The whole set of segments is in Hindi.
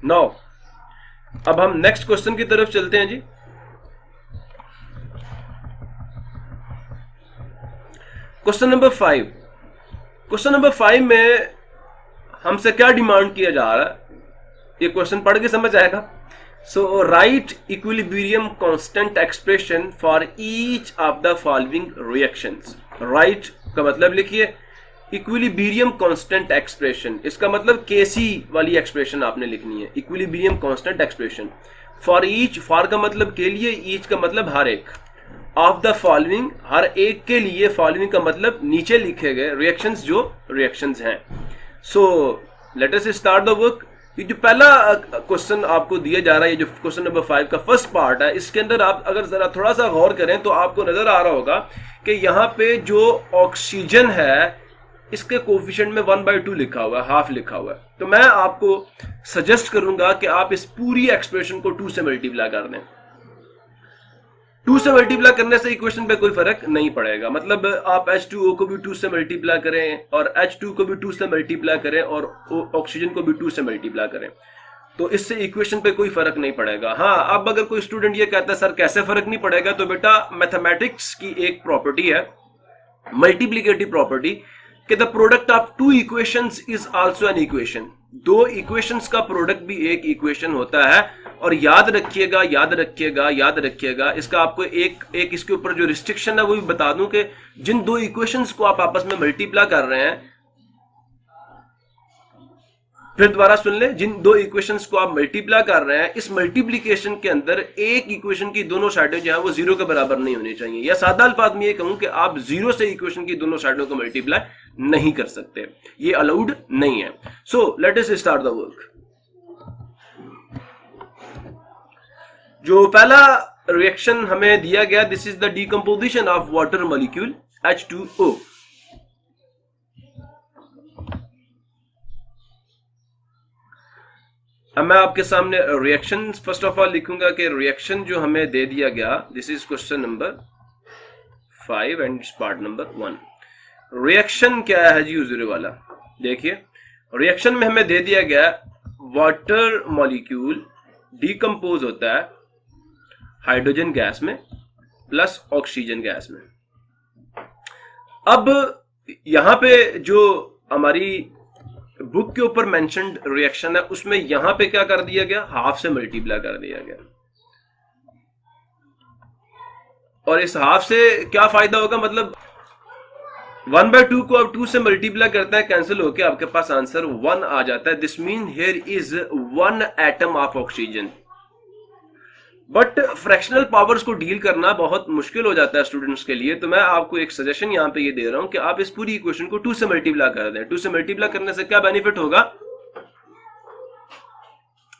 नाउ अब हम नेक्स्ट क्वेश्चन की तरफ चलते हैं जी। Question number 5। क्वेश्चन नंबर 5 में हमसे क्या डिमांड किया जा रहा है, ये क्वेश्चन पढ़ के समझ आएगा। So write equilibrium constant expression for each of the following reactions. Write का मतलब लिखिए इक्विलिब्रियम कांस्टेंट एक्सप्रेशन, इसका मतलब केसी वाली एक्सप्रेशन आपने लिखनी है। Equilibrium constant expression for each, for का मतलब के लिए, ईच का मतलब हर एक, ऑफ द फॉलोइंग हर एक के लिए, फॉलोइंग का मतलब नीचे लिखे गए रिएक्शंस, जो रिएक्शंस हैं। So let us start the work. ये जो पहला क्वेश्चन आपको दिया जा रहा है, ये जो क्वेश्चन नंबर 5 का फर्स्ट पार्ट है, इसके अंदर आप अगर जरा थोड़ा सा गौर करें तो आपको नजर आ रहा होगा कि यहाँ पे जो ऑक्सीजन है इसके कोफिशिएंट में 1/2 लिखा हुआ है, हाफ लिखा हुआ है। तो मैं आपको सजेस्ट करूंगा कि आप इस पूरी एक्सप्रेशन को 2 से मल्टीप्लाई कर दें। 2 से मल्टीप्लाई करने से इक्वेशन पे कोई फर्क नहीं पड़ेगा। मतलब आप H2O को भी 2 से मल्टीप्लाई करें और H2 को भी 2 से मल्टीप्लाई करें और ऑक्सीजन को भी 2 से मल्टीप्लाई करें, तो इससे इक्वेशन पे कोई फर्क नहीं पड़ेगा। हाँ, अब अगर कोई स्टूडेंट ये कहता है सर कैसे फर्क नहीं पड़ेगा, तो बेटा मैथमेटिक्स की एक प्रॉपर्टी है, मल्टीप्लिकेटिव प्रॉपर्टी, कि the product of 2 equations is also an equation. 2 equations का प्रोडक्ट भी एक इक्वेशन होता है। और याद रखिएगा, याद रखिएगा, याद रखिएगा, इसका आपको एक इसके ऊपर जो रिस्ट्रिक्शन है वो भी बता दूं कि जिन 2 इक्वेशंस को आप आपस में मल्टीप्लाई कर रहे हैं, फिर दोबारा सुन ले, जिन 2 इक्वेशंस को आप मल्टीप्लाई कर रहे हैं, इस मल्टीप्लिकेशन के अंदर एक इक्वेशन की दोनों साइडें जो है वो 0 के बराबर नहीं होनी चाहिए। या सादा अल्फाज में ये कहूं कि आप 0 से इक्वेशन की दोनों साइडों को मल्टीप्लाई नहीं कर सकते, ये अलाउड नहीं है। So let us start the work. जो पहला रिएक्शन हमें दिया गया, this is the decomposition of water molecule H2O। अब मैं आपके सामने रिएक्शन फर्स्ट ऑफ ऑल लिखूंगा कि रिएक्शन जो हमें दे दिया गया, this is question number 5 and part number 1। Reaction क्या है जी यूजर वाला, देखिए रिएक्शन में हमें दे दिया गया वाटर मॉलिक्यूल डिकम्पोज होता है हाइड्रोजन गैस में प्लस ऑक्सीजन गैस में। अब यहां पे जो हमारी बुक के ऊपर मेंशन्ड रिएक्शन है, उसमें यहां पे क्या कर दिया गया, हाफ से मल्टीप्लाई कर दिया गया। और इस हाफ से क्या फायदा होगा, मतलब 1/2 को आप 2 से मल्टीप्लाई करते हैं, कैंसिल होके आपके पास आंसर 1 आ जाता है। This mean here is 1 atom of oxygen. But fractional powers को डील करना बहुत मुश्किल हो जाता है स्टूडेंट्स के लिए, तो मैं आपको एक सजेशन यहां पे ये दे रहा हूं कि आप इस पूरी इक्वेशन को 2 से मल्टीप्लाई कर दें। 2 से मल्टीप्लाई करने से क्या बेनिफिट होगा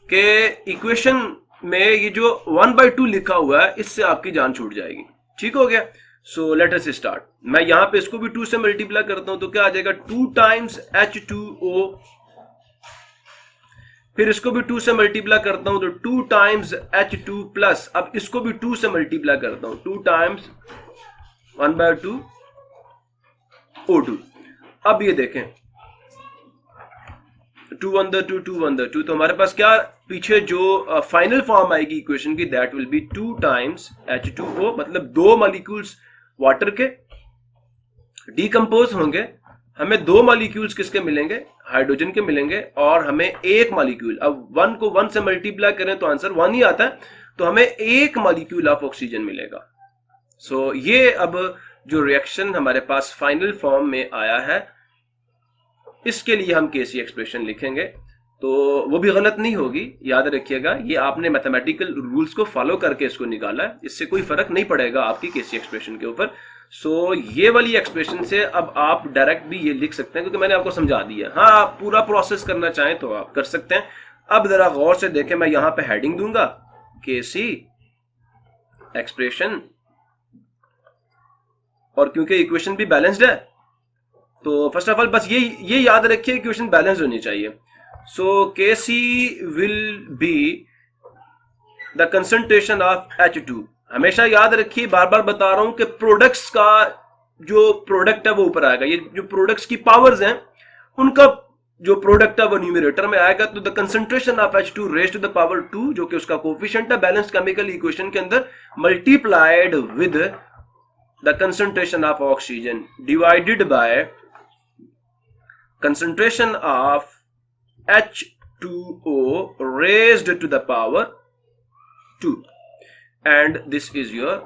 कि इक्वेशन में ये जो 1/2 लिखा हुआ है, इससे आपकी जान छूट जाएगी। ठीक हो गया। So let us start. मैं यहां पे इसको भी 2 से मल्टीप्लाई करता हूं, तो क्या आ जाएगा, 2 टाइम्स H2O, फिर इसको भी 2 से मल्टीप्लाई करता हूं तो 2 टाइम्स H2 प्लस, अब इसको भी 2 से मल्टीप्लाई करता हूं, 2 टाइम्स 1/2 O2। अब ये देखें 2 1 2 2 1 2, तो हमारे पास क्या पीछे जो फाइनल फॉर्म आएगी इक्वेशन की, that will B 2 times H2O, मतलब 2 मॉलिक्यूल्स वाटर के डिकम्पोज होंगे, हमें 2 मॉलिक्यूल्स किसके मिलेंगे, हाइड्रोजन के मिलेंगे, और हमें एक मॉलिक्यूल, अब 1 को 1 से मल्टीप्लाई करें तो आंसर 1 ही आता है, तो हमें एक मॉलिक्यूल ऑफ ऑक्सीजन मिलेगा। सो ये अब जो रिएक्शन हमारे पास फाइनल फॉर्म में आया है, इसके लिए हम केसी एक्सप्रेशन लिखेंगे, तो वो भी गलत नहीं होगी। याद रखिएगा, ये आपने मैथमेटिकल रूल्स को फॉलो करके इसको निकाला है, इससे कोई फर्क नहीं पड़ेगा आपकी केसी एक्सप्रेशन के ऊपर। सो ये वाली एक्सप्रेशन से अब आप डायरेक्ट भी ये लिख सकते हैं, क्योंकि मैंने आपको समझा दिया। हाँ, आप पूरा प्रोसेस करना चाहें तो आप कर सकते हैं। अब जरा गौर से देखें, मैं यहां पे हेडिंग दूंगा केसी एक्सप्रेशन, और क्योंकि इक्वेशन भी बैलेंस्ड है, तो फर्स्ट ऑफ ऑल बस ये याद रखिए, इक्वेशन बैलेंस होनी चाहिए। So KC will be the concentration of H2। हमेशा याद रखिए, बार बार बता रहा हूं कि प्रोडक्ट्स का जो प्रोडक्ट है वो ऊपर आएगा। ये जो प्रोडक्ट्स की पावर्स हैं, उनका जो प्रोडक्ट है वो न्यूमरेटर में आएगा, तो the concentration of H2 raise to the power 2 जो कि उसका कोफिशिएंट है बैलेंस्ड केमिकल इक्वेशन के अंदर, multiplied with the concentration of oxygen divided by concentration of H2O raised to the power 2 and this is your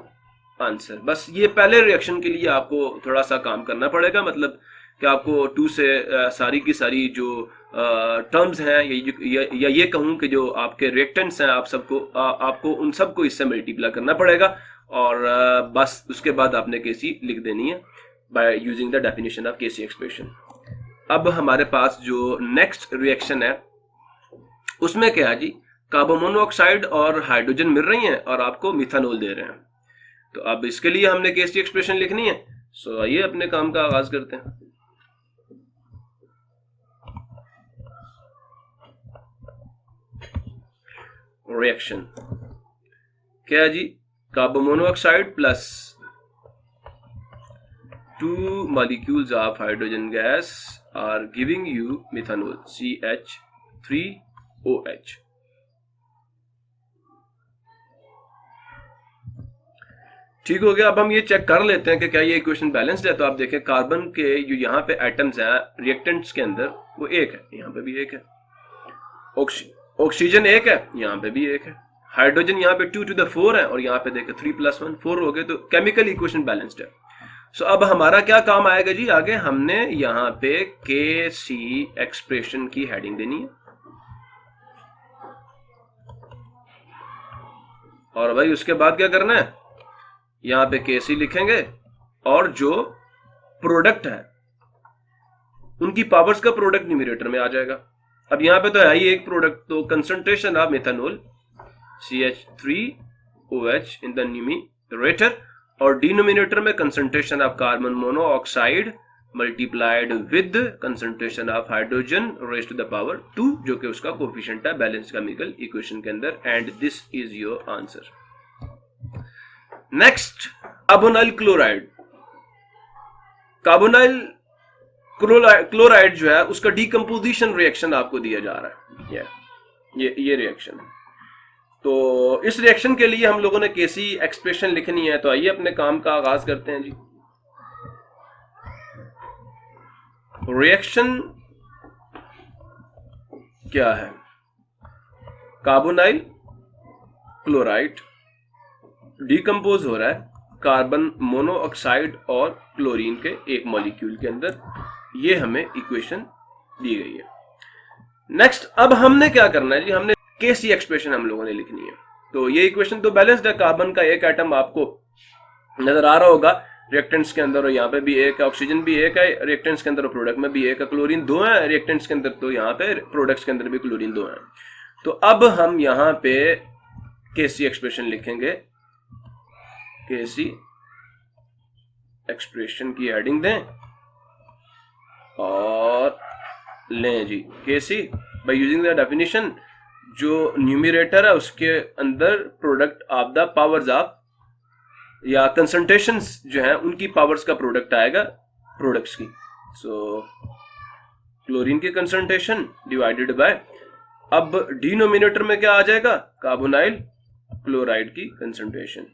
answer। बस ये पहले रिएक्शन के लिए आपको थोड़ा सा काम करना पड़ेगा, मतलब कि आपको 2 से सारी की सारी जो टर्म्स हैं या ये कहूं कि जो आपके रिएक्टेंट्स हैं आपको उन सबको इससे मल्टीप्लाई करना पड़ेगा, और बस उसके बाद आपने केसी लिख देनी है by using the definition of KC expression. अब हमारे पास जो नेक्स्ट रिएक्शन है उसमें क्या है जी, कार्बन मोनोऑक्साइड और हाइड्रोजन मिल रही हैं और आपको मिथानॉल दे रहे हैं। तो अब इसके लिए हमने केसी एक्सप्रेशन लिखनी है। सो आइए अपने काम का आगाज करते हैं। रिएक्शन क्या है जी, carbon monoxide plus 2 molecules of hydrogen gas are giving you methanol CH3OH। ठीक हो गया। अब हम ये चेक कर लेते हैं कि क्या ये इक्वेशन बैलेंस्ड है। तो आप देखें कार्बन के जो यहाँ पे एटम्स हैं रिएक्टेंट्स के अंदर वो एक है, यहाँ पे भी एक है, ऑक्सीजन एक है, यहाँ पे भी एक है, हाइड्रोजन यहाँ पे 2 to the 4 है और यहाँ पे देखें 3 + 1 4 हो गए। तो केमिकल इक्वेशन बैलेंस्ड है। सो अब हमारा क्या काम आएगा जी, आगे हमने यहाँ पे KC एक्सप्रेशन की हेडिंग देनी है और भाई उसके बाद क्या करना है, यहाँ पे KC लिखेंगे और जो प्रोडक्ट है उनकी पावर्स का प्रोडक्ट न्यूमरेटर में आ जाएगा। अब यहाँ पे तो है ही एक प्रोडक्ट, तो concentration of methanol CH3OH in the numerator और डिनोमिनेटर में concentration of carbon monoxide multiplied with concentration of hydrogen raise to the power 2 जो कि उसका कोफिशिएंट है बैलेंस केमिकल इक्वेशन के अंदर, and this is your answer. Next, carbonyl chloride. Carbonyl chloride जो है उसका डीकंपोजिशन रिएक्शन आपको दिया जा रहा है, ये रिएक्शन है। तो इस रिएक्शन के लिए हम लोगों ने केसी एक्सप्रेशन लिखनी है। तो आइए अपने काम का आगाज करते हैं जी। रिएक्शन क्या है, कार्बोनाइल क्लोराइड डीकंपोज हो रहा है कार्बन मोनोऑक्साइड और क्लोरीन के एक मॉलिक्यूल के अंदर, ये हमें इक्वेशन दी गई है। नेक्स्ट, अब हमने क्या करना है जी, हमने केसी एक्सप्रेशन हम लोगों ने लिखनी है। तो ये इक्वेशन तो बैलेंस्ड है, कार्बन का एक एटम आपको नजर आ रहा होगा रिएक्टेंट्स के अंदर और यहाँ पे भी एक है, ऑक्सीजन भी एक है रिएक्टेंट्स के अंदर और प्रोडक्ट में भी एक है, क्लोरीन 2 है रिएक्टेंट्स के अंदर, तो यहाँ पे प्रोडक्ट्स के अंदर भी क्लोरीन 2 है। तो अब हम यहाँ पे केसी एक्सप्रेशन लिखेंगे, केसी एक्सप्रेशन की हेडिंग दें और लें जी केसी बाय यूजिंग द डेफिनेशन, जो न्यूमरेटर है उसके अंदर product of the powers of या कंसंट्रेशंस जो हैं उनकी पावर्स का प्रोडक्ट आएगा प्रोडक्ट्स की। सो क्लोरीन की कंसंट्रेशन डिवाइडेड बाय, अब डिनोमिनेटर में क्या आ जाएगा, कार्बोनाइल क्लोराइड की कंसंट्रेशन।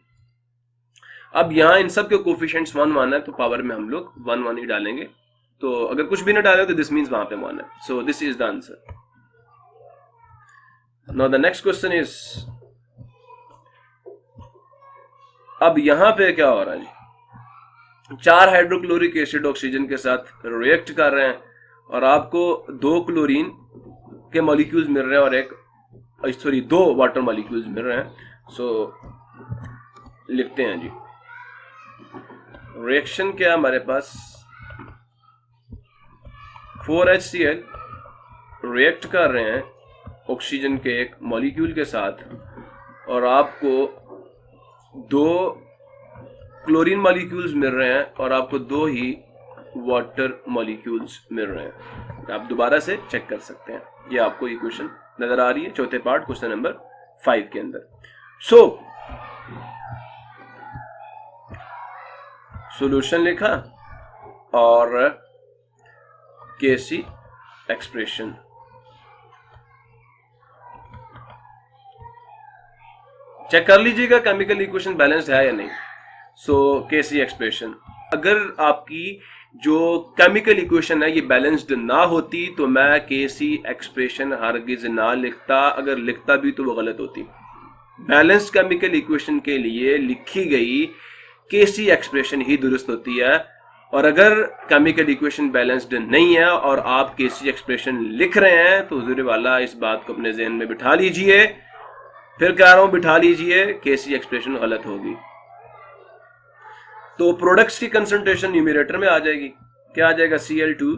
अब यहां इन सब के कोफिशिएंट्स 1 1 है तो पावर में हम लोग 1 1 ही डालेंगे। तो अगर कुछ भी ना डाले तो दिस मीन्स वहां पे 1 है। So this is the answer. Now the next question is, अब यहां पे क्या हो रहा है जी, 4 हाइड्रोक्लोरिक एसिड ऑक्सीजन के साथ रिएक्ट कर रहे हैं और आपको 2 क्लोरीन के मॉलिक्यूल्स मिल रहे हैं और 2 वाटर मॉलिक्यूल्स मिल रहे हैं। सो लिखते हैं जी, रिएक्शन क्या है हमारे पास, 4HCl रिएक्ट कर रहे हैं ऑक्सीजन के एक मॉलिक्यूल के साथ और आपको 2 क्लोरीन मॉलिक्यूल्स मिल रहे हैं और आपको 2 ही वाटर मॉलिक्यूल्स मिल रहे हैं। आप दोबारा से चेक कर सकते हैं, ये आपको इक्वेशन नजर आ रही है चौथे पार्ट क्वेश्चन नंबर 5 के अंदर। सो सॉल्यूशन लिखा और केसी एक्सप्रेशन। चेक कर लीजिएगा केमिकल इक्वेशन बैलेंस्ड है या नहीं। सो केसी एक्सप्रेशन, अगर आपकी जो केमिकल इक्वेशन है ये बैलेंस्ड ना होती तो मैं केसी एक्सप्रेशन हरगिज ना लिखता, अगर लिखता भी तो वो गलत होती। बैलेंस्ड केमिकल इक्वेशन के लिए लिखी गई केसी एक्सप्रेशन ही दुरुस्त होती है। और अगर केमिकल इक्वेशन बैलेंस्ड नहीं है और आप केसी एक्सप्रेशन लिख रहे हैं तो हुजूर वाला इस बात को अपने ज़हन में बिठा लीजिए, फिर कह रहा हूं बिठा लीजिए, केसी एक्सप्रेशन गलत होगी। तो प्रोडक्ट्स की कंसंट्रेशन न्यूमरेटर में आ जाएगी, क्या आ जाएगा, Cl2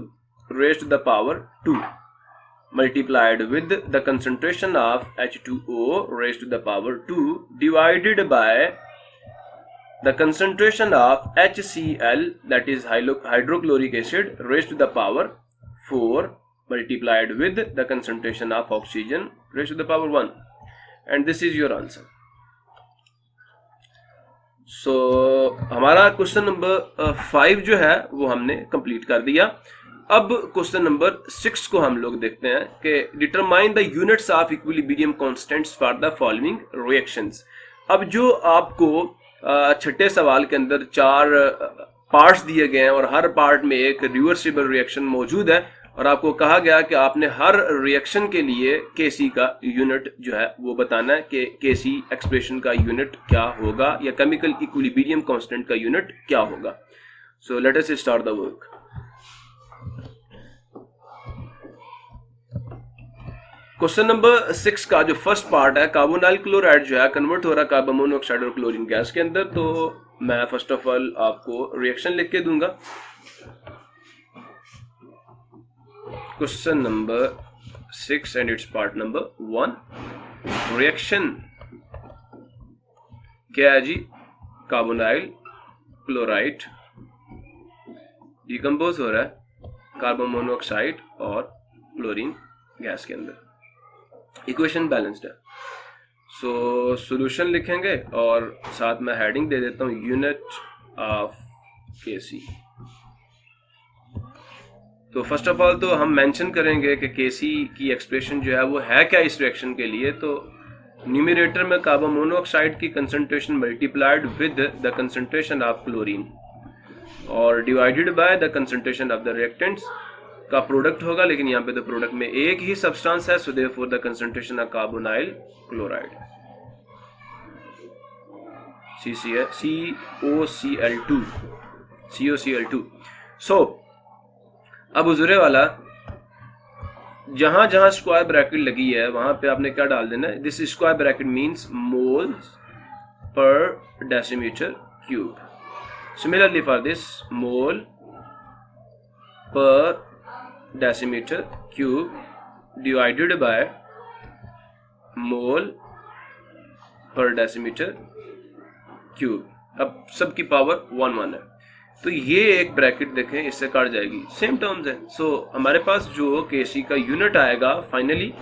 raised to the power 2 multiplied with the concentration of H2O raised to the power 2 divided by the concentration of HCl, that is hydrochloric acid, raised to the power 4 multiplied with the concentration of oxygen raised to the power 1, and this is your answer. सो हमारा क्वेश्चन नंबर 5 जो है वो हमने कंप्लीट कर दिया। अब क्वेश्चन नंबर 6 को हम लोग देखते हैं कि determine the units of equilibrium constants for the following reactions. अब जो आपको छठे सवाल के अंदर 4 पार्ट्स दिए गए हैं और हर पार्ट में एक रिवर्सिबल रिएक्शन मौजूद है और आपको कहा गया कि आपने हर रिएक्शन के लिए केसी का यूनिट जो है वो बताना है कि केसी एक्सप्रेशन का यूनिट क्या होगा या केमिकल इक्विलिब्रियम कांस्टेंट का यूनिट क्या होगा। So let us start the work. Question number 6 का जो फर्स्ट पार्ट है, कार्बोनाइल क्लोराइड जो है कन्वर्ट हो रहा है कार्बन मोनोऑक्साइड और क्लोरीन गैस के अंदर। तो मैं फर्स्ट ऑफ ऑल आपको रिएक्शन लिख के दूंगा। Question number 6 and it's part number 1। Reaction क्या है जी, कार्बोनाइल क्लोराइड डिकम्पोज हो रहा है कार्बन मोनोऑक्साइड और क्लोरीन गैस के अंदर। इक्वेशन बैलेंस्ड है। सो सॉल्यूशन लिखेंगे और साथ में हेडिंग दे देता हूं यूनिट ऑफ केसी। तो फर्स्ट ऑफ ऑल तो हम मेंशन करेंगे कि केसी की एक्सप्रेशन जो है वो है क्या इस रिएक्शन के लिए। तो न्यूमरेटर में कार्बन मोनोऑक्साइड की concentration multiplied with the concentration of chlorine और divided by the concentration of the reactants का प्रोडक्ट होगा, लेकिन यहाँ पे तो प्रोडक्ट में एक ही सब्सटेंस है, so therefore the concentration of carbonyl chloride COCl2। सो अब हुजूरे वाला जहां जहां स्क्वायर ब्रैकेट लगी है वहां पे आपने क्या डाल देना है, this square bracket means moles per decimetre cube. Similarly for this mole per decimetre cube divided by mole per decimetre cube. अब सबकी पावर 1 है, तो ये एक ब्रैकेट देखें इससे कट जाएगी, सेम टर्म्स है। सो हमारे पास जो केसी का यूनिट आएगा finally,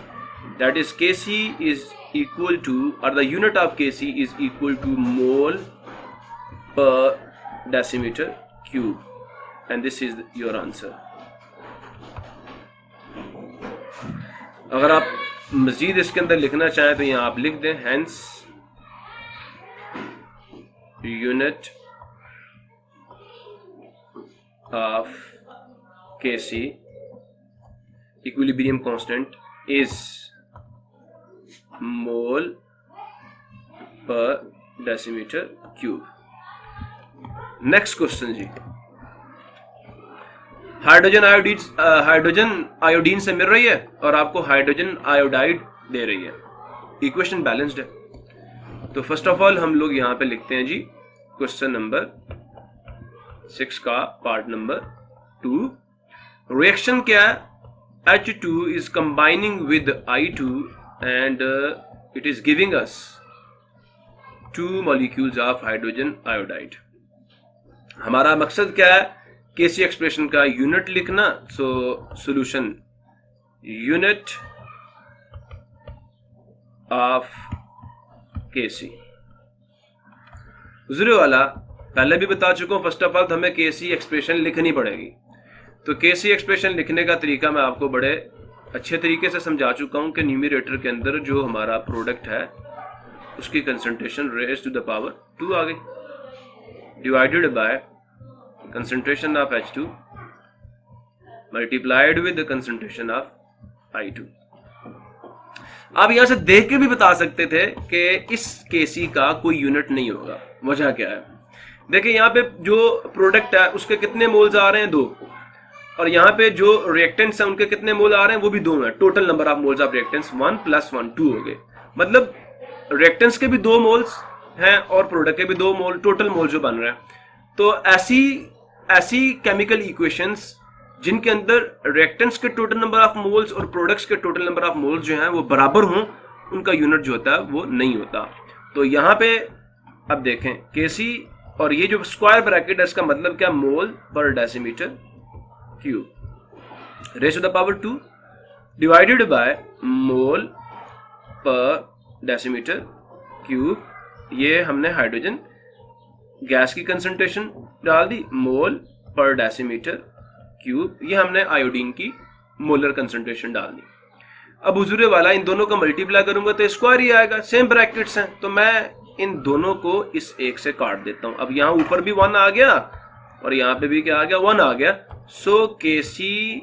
that is KC is equal to, और the unit of KC is equal to mole per decimetre cube, and this is your answer. अगर आप मजीद इसके अंदर लिखना चाहें तो यहां आप लिख दें hence unit of Kc equilibrium constant is mole per decimeter cube। Next question जी, हाइड्रोजन आयोडीन से मिल रही है और आपको हाइड्रोजन आयोडाइड दे रही है। इक्वेशन बैलेंस्ड है। तो फर्स्ट ऑफ ऑल हम लोग यहां पे लिखते हैं जी क्वेश्चन नंबर 6 का पार्ट नंबर 2। रिएक्शन क्या है, H2 is combining with I2 and it is giving us 2 molecules of hydrogen iodide। हमारा मकसद क्या है, केसी एक्सप्रेशन का यूनिट लिखना। सो सॉल्यूशन यूनिट ऑफ केसी। हुजूर वाला पहले भी बता चुका हूं, फर्स्ट ऑफ ऑल हमें केसी एक्सप्रेशन लिखनी पड़ेगी। तो केसी एक्सप्रेशन लिखने का तरीका मैं आपको बड़े अच्छे तरीके से समझा चुका हूं कि न्यूमरेटर के अंदर जो हमारा प्रोडक्ट है उसकी concentration raise to the power 2 आ गई divided by concentration of H2 multiplied with the concentration of I2। आप यहां से देख के भी बता सकते थे कि इस केसी का कोई यूनिट नहीं होगा। वजह क्या है? देखिए यहाँ पे जो प्रोडक्ट है उसके कितने मोल्स आ रहे हैं 2, और यहाँ पे जो रिएक्टेंट्स हैं उनके कितने मोल आ रहे हैं वो भी 2 हैं। Total number of moles of reactants 1 + 1 2 हो गए। मतलब रिएक्टेंट्स के भी 2 मोल्स हैं और प्रोडक्ट के भी 2 मोल, टोटल मोल जो बन रहे हैं। तो ऐसी केमिकल इक्वेशंस जिनके अंदर रिएक्टेंट्स के टोटल नंबर ऑफ मोल्स और प्रोडक्ट्स के टोटल नंबर ऑफ मोल्स जो हैं वो बराबर हों, उनका यूनिट जो होता है वो नहीं होता। तो यहाँ पे अब देखें केसी, और ये जो स्क्वायर ब्रैकेट है इसका मतलब क्या? Mole per decimetre cube raise to the power 2 divided by mole per decimetre cube. ये हमने हाइड्रोजन गैस की कंसंट्रेशन डाल दी, मोल पर डेसीमीटर क्यूब। ये हमने आयोडीन की मोलर कंसंट्रेशन डाल दी। अब हुजूरे वाला इन दोनों का मल्टीप्लाई करूंगा तो स्क्वायर ही आएगा, सेम ब्रैकेट्स हैं, तो मैं इन दोनों को इस एक से काट देता हूं। अब यहां ऊपर भी 1 आ गया और यहां पे भी क्या आ गया? 1 आ गया। सो केसी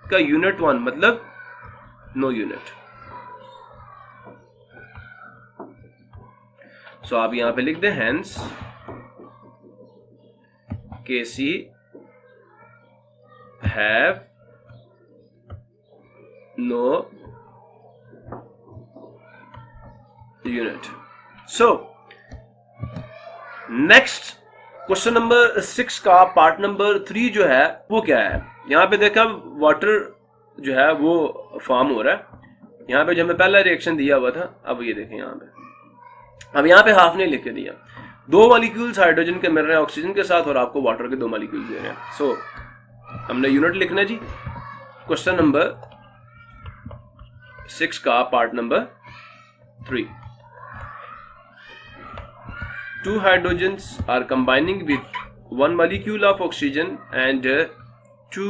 का यूनिट 1 मतलब नो यूनिट। सो आप यहां पे लिख दें hence KC have no unit. So next question number 6 का पार्ट नंबर 3 जो है वो क्या है? यहां पे देखा वाटर जो है वो फॉर्म हो रहा है। यहां पे जो हमें पहला रिएक्शन दिया हुआ था, अब ये देखें यहां पे, अब यहां पे हाफ नहीं लिख के दिया। 2 मॉलिक्यूल्स हाइड्रोजन के मिल रहे हैं ऑक्सीजन के साथ और आपको वाटर के 2 मॉलिक्यूल्स दे रहे हैं। सो हमने यूनिट लिखना जी। क्वेश्चन नंबर 6 का part number 3। 2 hydrogens are combining with 1 molecule of oxygen and 2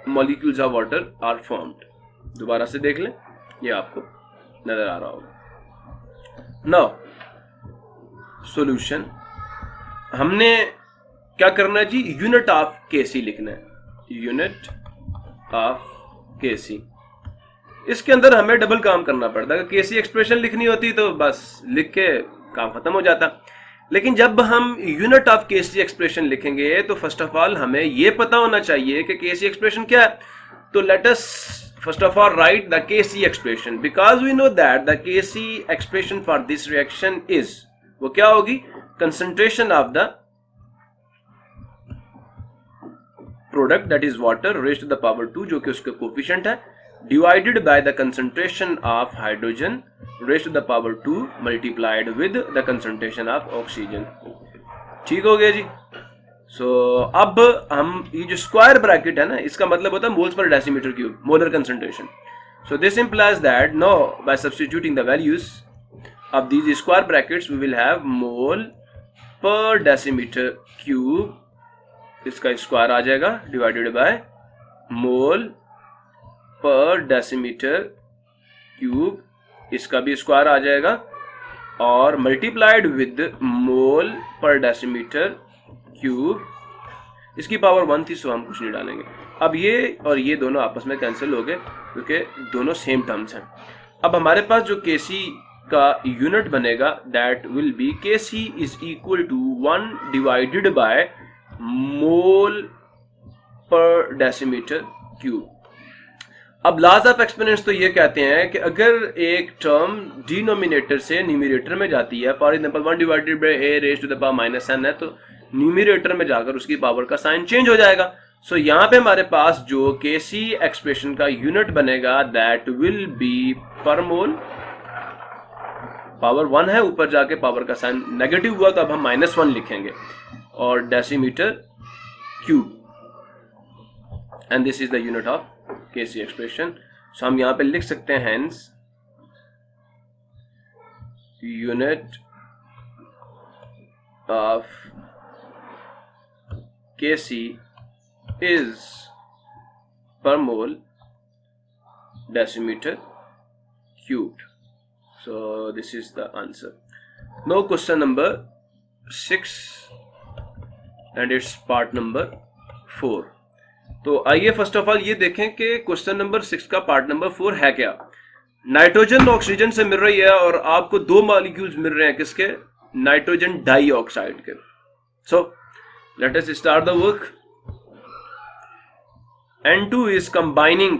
molecules of water are formed। दोबारा से देख लें, ये आपको नजर आ रहा होगा। नाउ सॉल्यूशन, हमने क्या करना है जी? यूनिट ऑफ केसी लिखना है। यूनिट ऑफ केसी, इसके अंदर हमें डबल काम करना पड़ता है। केसी एक्सप्रेशन लिखनी होती तो बस लिख के काम खत्म हो जाता, लेकिन जब हम यूनिट ऑफ केसी एक्सप्रेशन लिखेंगे तो फर्स्ट ऑफ ऑल हमें यह पता होना चाहिए कि केसी एक्सप्रेशन क्या है। तो let us first of all write the KC expression, because we know that the KC expression for this reaction is, वो क्या होगी? Concentration of the product that is water raised to the power 2 जो कि उसका कोफिशिएंट है, divided by the concentration of hydrogen raised to the power 2 multiplied with the concentration of oxygen. ठीक हो गया जी। सो अब हम ये जो स्क्वायर ब्रैकेट है ना, इसका मतलब होता है moles per decimetre cube, molar concentration. So this implies that no by substituting the values of these square brackets we will have mole per decimetre cube, इसका स्क्वायर आ जाएगा, divided by mole per decimetre cube, इसका भी स्क्वायर आ जाएगा, और multiplied with mole per decimetre cube, इसकी पावर 1 थी सो हम कुछ नहीं डालेंगे। अब ये और ये दोनों आपस में कैंसिल हो गए क्योंकि दोनों सेम टर्म्स हैं। अब हमारे पास जो केसी का यूनिट बनेगा that will be KC is equal to 1 divided by mole per decimetre cube. अब लॉज ऑफ एक्सपोनेंट्स तो ये कहते हैं कि अगर एक टर्म डिनोमिनेटर से न्यूमरेटर में जाती है, for example 1 divided by a raised to the power -n है, तो न्यूमरेटर में जाकर उसकी पावर का साइन चेंज हो जाएगा। सो यहाँ पे हमारे पास जो केसी एक्सप्रेशन का यूनिट बनेगा दैट विल बी पर मोल, पावर 1 है, ऊपर जाके पावर का साइन नेगेटिव हुआ तो अब हम -1 लिखेंगे, और decimetre cube, and this is the unit of KC expression. So हम यहां पे लिख सकते हैं hence unit of Kc is per mole decimeter cubed. So this is the answer. Now question number 6 and its part number 4. तो आइए फर्स्ट ऑफ ऑल ये देखें कि क्वेश्चन नंबर 6 का पार्ट नंबर 4 है क्या। नाइट्रोजन ऑक्सीजन से मिल रही है और आपको दो मॉलिक्यूल्स मिल रहे हैं किसके, नाइट्रोजन डाइऑक्साइड के। So let us start the work. N2 is combining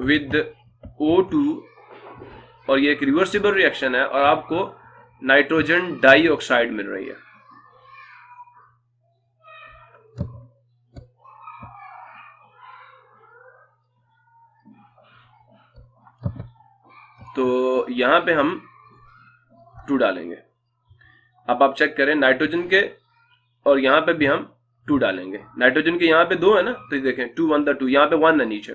with O2 और ये एक रिवर्सिबल रिएक्शन है और आपको नाइट्रोजन डाइऑक्साइड मिल रही है। तो यहां पे हम 2 डालेंगे। अब आप चेक करें नाइट्रोजन के, और यहां पे भी हम 2 डालेंगे। नाइट्रोजन के यहां पे 2 है ना, तो ये देखें 2 1 2, यहां पे 1 है नीचे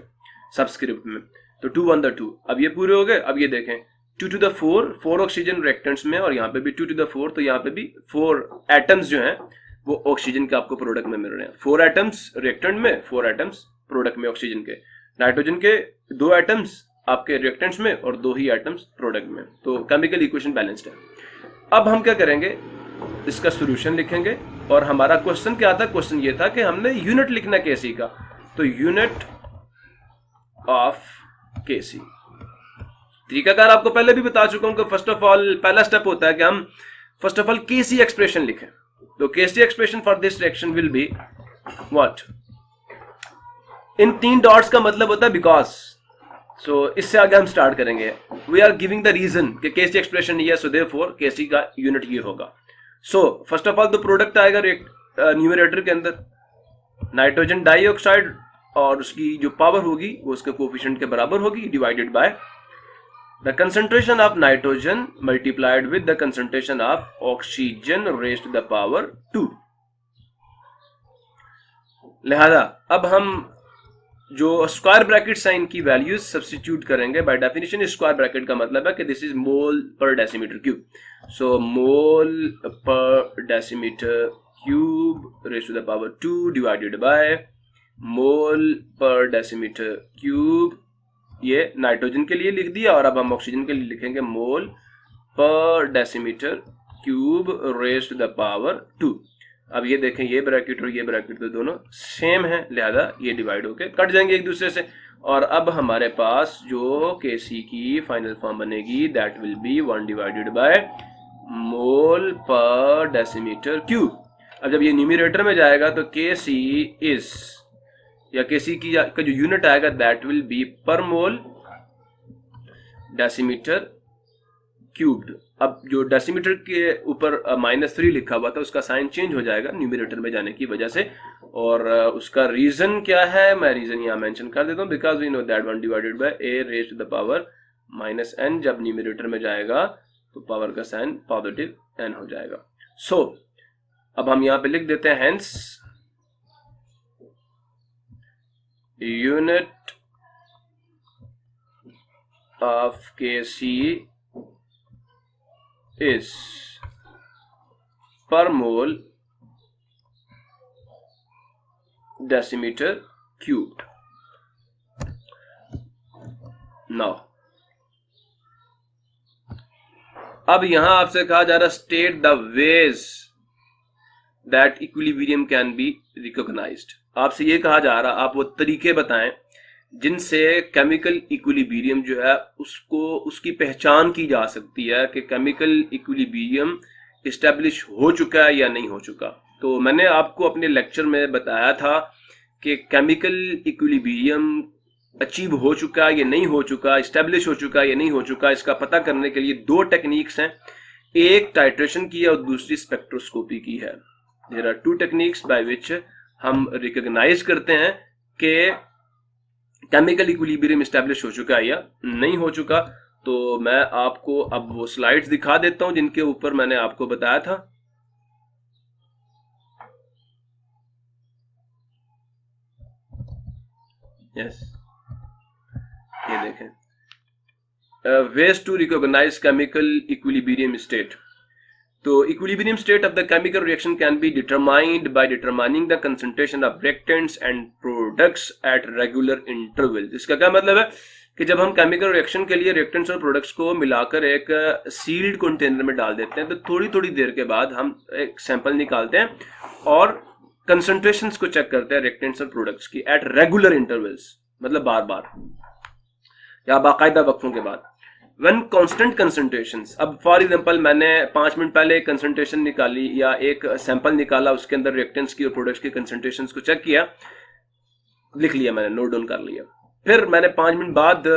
सबस्क्रिप्ट में, तो 2 1 2। अब ये पूरे हो गए। अब ये देखें 2 to the 4 ऑक्सीजन रिएक्टेंट्स में, और यहाँ पे भी 2 to the 4, तो यहाँ पे भी 4 एटम्स जो हैं वो ऑक्सीजन के आपको प्रोडक्ट में मिल रहे हैं। 4 एटम्स रिएक्टेंट में, 4 एटम्स प्रोडक्ट में ऑक्सीजन के। नाइट्रोजन के 2 एटम्स आपके रिएक्टेंट्स में और 2 ही एटम्स प्रोडक्ट में। तो केमिकल इक्वेशन बैलेंस्ड है। अब हम क्या करेंगे, इसका सॉल्यूशन लिखेंगे। और हमारा क्वेश्चन क्या था, क्वेश्चन ये था कि हमने यूनिट लिखना केसी का, तो यूनिट ऑफ केसी। तरीकाकार आपको पहले भी बता चुका हूं कि फर्स्ट ऑफ ऑल पहला स्टेप होता है कि हम first of all KC expression लिखें। तो KC expression for this reaction will be what, इन 3 डॉट्स का मतलब होता है बिकॉज। सो इससे आगे हम स्टार्ट करेंगे। We are giving the reason कि केसी एक्सप्रेशन ये, सो देयरफॉर केसी का यूनिट ये होगा। सो फर्स्ट ऑफ ऑल तो प्रोडक्ट आएगा न्यूमरेटर के अंदर नाइट्रोजन डाइऑक्साइड, और उसकी जो पावर होगी वो उसके कोफिशिएंट के बराबर होगी, divided by the concentration of nitrogen multiplied with the concentration of oxygen raised to the power 2। लिहाजा अब हम जो स्क्वायर ब्रैकेट साइन की वैल्यूज सब्स्टिट्यूट करेंगे। बाय डेफिनेशन स्क्वायर ब्रैकेट का मतलब है कि this is mole per decimetre cube. So mole per decimetre cube raised to the power 2 divided by mole per decimetre cube. ये नाइट्रोजन के लिए लिख दिया, और अब हम ऑक्सीजन के लिए लिखेंगे mole per decimetre cube raised to the power 2। अब ये देखें ये ब्रैकेट और ये ब्रैकेट तो दोनों सेम है, लिहाजा ये डिवाइड होके कट जाएंगे एक दूसरे से। और अब हमारे पास जो केसी की फाइनल फॉर्म बनेगी that will B 1 divided by mole per decimetre cube. अब जब ये न्यूमरेटर में जाएगा तो केसी इज, या केसी की का जो यूनिट आएगा दैट विल बी पर मोल डेसीमीटर क्यूब्ड। अब जो डेसीमीटर के ऊपर -3 लिखा हुआ था उसका साइन चेंज हो जाएगा न्यूमरेटर में जाने की वजह से, और उसका रीजन क्या है, मैं रीजन यहाँ मेंशन कर देता हूँ। Because we know that 1 divided by a raised to the power -n, जब न्यूमरेटर में जाएगा तो पावर का साइन पॉजिटिव n हो जाएगा। सो अब हम यहाँ पे लिख देते हैं hence unit of Kc is per mole decimeter cubed. Now अब यहां आपसे कहा जा रहा state the ways that equilibrium can be recognised. आपसे ये कहा जा रहा आप वो तरीके बताएं जिनसे केमिकल इक्विलिब्रियम जो है उसको उसकी पहचान की जा सकती है कि केमिकल इक्विलिब्रियम इस्टेब्लिश हो चुका है या नहीं हो चुका। तो मैंने आपको अपने लेक्चर में बताया था कि केमिकल इक्विलिब्रियम अचीव हो चुका है या नहीं हो चुका, इस्टेब्लिश हो चुका है या नहीं हो चुका। इसका पता करने के लिए 2 टेक्निक्स हैं, एक टाइट्रेशन की है और दूसरी स्पेक्ट्रोस्कोपी की है। There are 2 techniques by which हम रिकॉग्नाइज करते हैं कि केमिकल इक्विलिब्रियम एस्टैब्लिश हो चुका है या नहीं हो चुका। तो मैं आपको अब वो स्लाइड्स दिखा देता हूं जिनके ऊपर मैंने आपको बताया था। यस, ये देखें ways to recognise chemical equilibrium state. तो equilibrium state of the chemical reaction can be determined by determining the concentration of reactants and products at regular interval. इसका क्या मतलब है कि जब हम केमिकल रिएक्शन के लिए रिएक्टेंट्स और प्रोडक्ट्स को मिलाकर एक सील्ड कंटेनर में डाल देते हैं तो थोड़ी थोड़ी देर के बाद हम एक सैंपल निकालते हैं और कंसंट्रेशंस को चेक करते हैं रिएक्टेंट्स और प्रोडक्ट्स की एट रेगुलर इंटरवल्स, मतलब बार बार या बाकायदा वक्फों के बाद। When constant concentrations, अब फॉर एग्जांपल मैंने 5 मिनट पहले एक कंसंट्रेशन निकाली या एक सैंपल निकाला, उसके अंदर रिएक्टेंट्स की और प्रोडक्ट्स की कंसंट्रेशंस को चेक किया, लिख लिया मैंने, नोट डाउन कर लिया। फिर मैंने 5 मिनट बाद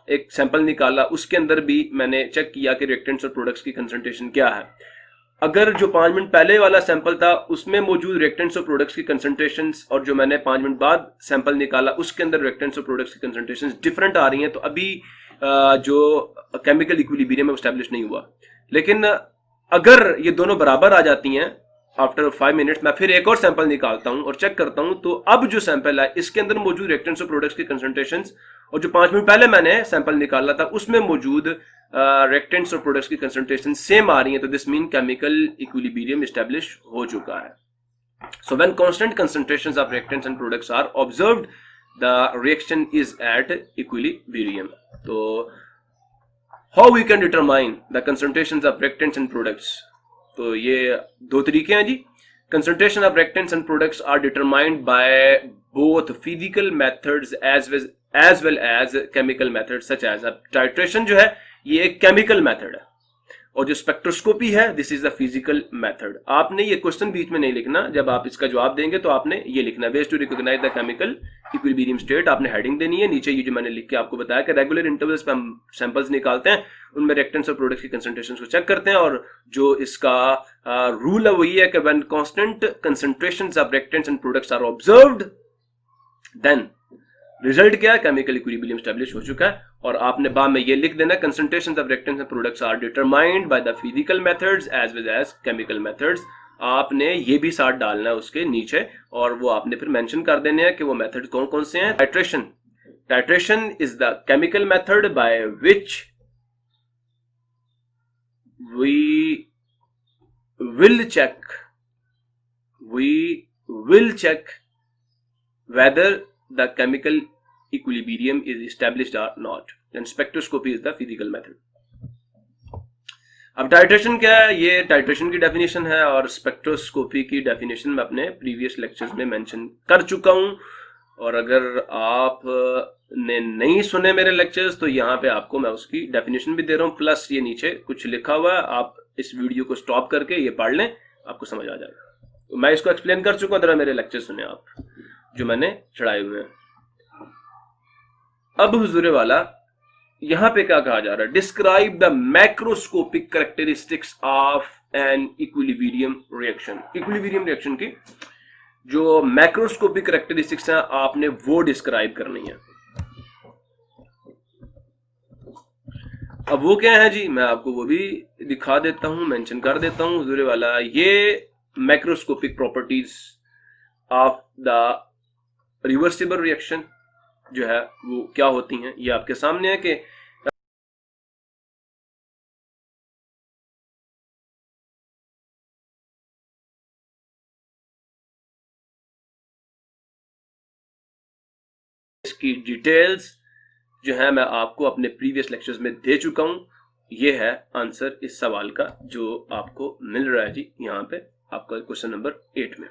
एक सैंपल निकाला, उसके अंदर भी मैंने चेक किया कि रिएक्टेंट्स और प्रोडक्ट्स की कंसंट्रेशन क्या है। अगर जो 5 मिनट पहले वाला सैंपल था उसमें मौजूद रिएक्टेंट्स और प्रोडक्ट्स की कंसंट्रेशंस और जो मैंने 5 मिनट बाद सैंपल निकाला उसके अंदर रिएक्टेंट्स और प्रोडक्ट्स की कंसंट्रेशंस डिफरेंट आ रही हैं, तो अभी जो केमिकल इक्विलिब्रियम है एस्टैब्लिश नहीं हुआ। लेकिन अगर ये दोनों बराबर आ जाती हैं आफ्टर 5 मिनट्स, मैं फिर एक और सैंपल निकालता हूं और चेक करता हूं, तो अब जो सैंपल है इसके अंदर मौजूद रिएक्टेंट्स और प्रोडक्ट्स की कंसंट्रेशंस और जो 5 मिनट पहले मैंने सैंपल निकाला था उसमें मौजूद रिएक्टेंट्स और प्रोडक्ट्स की कंसंट्रेशन सेम आ रही है, तो this mean chemical equilibrium establish हो चुका है। So when constant concentrations of reactants and products are observed the reaction is at equilibrium. तो how we can determine the concentrations of reactants and products, तो ये दो तरीके हैं जी। Concentration of reactants and products are determined by both physical methods as well as chemical methods such as. अब टाइट्रेशन जो है ये एक केमिकल मेथड है और जो स्पेक्ट्रोस्कोपी है this is the physical method. आपने ये क्वेश्चन बीच में नहीं लिखना, जब आप इसका जवाब देंगे तो आपने ये लिखना, ways to recognise the chemical equilibrium state, आपने हेडिंग देनी है। नीचे ये जो मैंने लिख के आपको बताया कि रेगुलर इंटरवल्स पे हम सैंपल्स निकालते हैं, उनमें रिएक्टेंट्स और प्रोडक्ट्स की कंसंट्रेशंस को चेक करते हैं, और जो इसका रूल है वो ये है कि when constant concentrations of reactants and products are observed then result क्या है, केमिकल इक्विलिब्रियम एस्टैब्लिश हो चुका है। और आपने बाद में ये लिख देना, concentrations of reactants and products are determined by the physical methods as well as chemical methods. आपने ये भी साथ डालना है उसके नीचे और वो आपने फिर मेंशन कर देने हैं कि वो मेथड कौन कौन से हैं। Titration is the chemical method by which we will check whether the chemical equilibrium is established or not, then spectroscopy is the physical method। अब टाइट्रेशन क्या है, ये टाइट्रेशन की डेफिनेशन है और स्पेक्ट्रोस्कोपी की डेफिनेशन मैं अपने प्रीवियस लेक्चर्स में मेंशन कर चुका हूं, और अगर आप ने नहीं सुने मेरे लेक्चर्स तो यहाँ पे आपको मैं उसकी डेफिनेशन भी दे रहा हूँ, प्लस ये नीचे कुछ लिखा हुआ है, आप इस वीडियो को स्टॉप करके ये पढ़ लें, आपको समझ आ जाएगा। तो मैं इसको एक्सप्लेन कर चुका हूं, जरा मेरे लेक्चर सुने आप जो मैंने चढ़ाए हुए हैं। अब हुजूरे वाला यहां पे क्या कहा जा रहा है, describe the macroscopic characteristics of an equilibrium reaction. Equilibrium reaction की जो मैक्रोस्कोपिक कैरेक्टरिस्टिक्स हैं आपने वो डिस्क्राइब करनी है। अब वो क्या है जी, मैं आपको वो भी दिखा देता हूं, मेंशन कर देता हूं हुजूरे वाला। ये macroscopic properties of the reversible reaction जो है वो क्या होती हैं, ये आपके सामने है कि इसकी डिटेल्स जो है मैं आपको अपने प्रीवियस लेक्चर्स में दे चुका हूं। ये है आंसर इस सवाल का जो आपको मिल रहा है जी यहाँ पे आपका क्वेश्चन नंबर 8 में।